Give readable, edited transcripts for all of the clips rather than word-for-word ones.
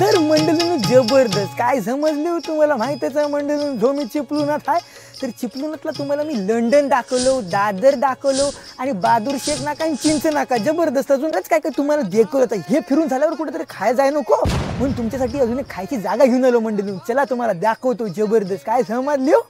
तर मंडळींनो जबरदस्त काय समजले हो तुम्हाला माहितीच आहे मंडळींनो जो मी चिपळुणात आहे तर चिपळुणातला तुम्हाला मी लंडन दाखवलो, दादर दाखवलो आणि बहादूर शेख नाका आणि चिंच नाका जबरदस्त अजूनच काय काय तुम्हाला दाखवलं. तर हे फिरून झाल्यावर कुठेतरी खायला जाय नको म्हणून तुमच्यासाठी अजून एक खायची जागा घेऊन आलो मंडळींनो. चला तुम्हाला दाखवतो जबरदस्त काय समजले हो.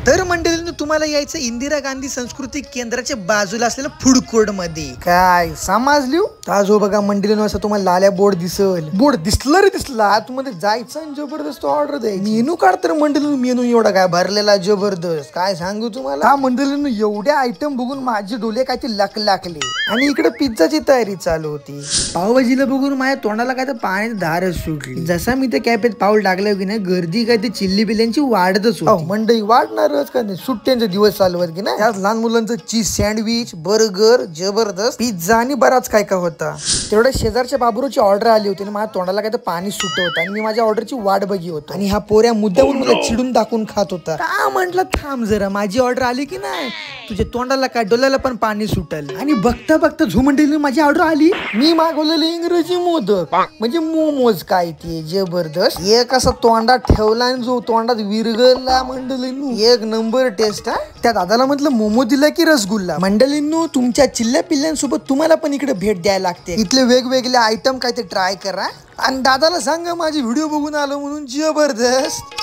तर मंडळींनो तुम्हाला यायचं इंदिरा गांधी सांस्कृतिक केंद्राच्या बाजूला असलेलं फूड कोर्ट मध्ये. काय समजली ताजो बघा मंडळींनो असं तुम्हाला लाल्या बोर्ड दिसल. बोर्ड दिसला रे दिसला आतमध्ये जायचं आणि जबरदस्त ऑर्डर द्यायची. मेनू काढ तर मंडळींनो मेनू एवढा काय भरलेला जबरदस्त काय सांगू तुम्हाला. हा मंडळींनो एवढ्या आयटम बघून माझे डोले काय ते लागले आणि इकडे पिझ्झाची तयारी चालू होती. पावभाजीला बघून माझ्या तोंडाला काय तर पाण्याची धारच सुटली. जसा मी त्या कॅफेत पाऊल टाकलं की नाही गर्दी काय ते चिल्ली बिल्ल्यांची वाढतच होती. मंडई वाढणार सुट्ट्यांचे दिवस चालू आहेत की नाही. लहान मुलांचं चीज सँडविच, बर्गर जबरदस्त, पिझ्झा आणि बराच काय काय होता. तेवढ्या शेजारच्या बाबूची ऑर्डर आली होती आणि माझ्या तोंडाला काय तर पाणी सुटत होतं आणि मी माझ्या ऑर्डरची वाट बघी होतो आणि हा पोऱ्या मुद्दाहून मला चिडून दाखवून खात होता. का म्हटलं थांब जरा माझी ऑर्डर आली की नाही तुझ्या तोंडाला काय डोल्याला पण पाणी सुटल. आणि बघता बघता झुमंडीने माझी ऑर्डर आली. मी मागवलेले इंग्रजी मोदक म्हणजे मोमोज काय ते जबरदस्त. एक असा तोंडात ठेवला आणि जो तोंडात विरगळला मंडळींनो एक नंबर टेस्ट. हा त्या दादाला म्हटलं मोमो दिला की रसगुल्ला. मंडळींनो तुमच्या चिल्ल्या पिल्ल्यांसोबत तुम्हाला पण इकडे भेट द्यायला लागते. इथले वेगवेगळे आयटम काय ते ट्राय करा आणि दादाला सांगा माझी व्हिडिओ बघून आलो म्हणून जबरदस्त.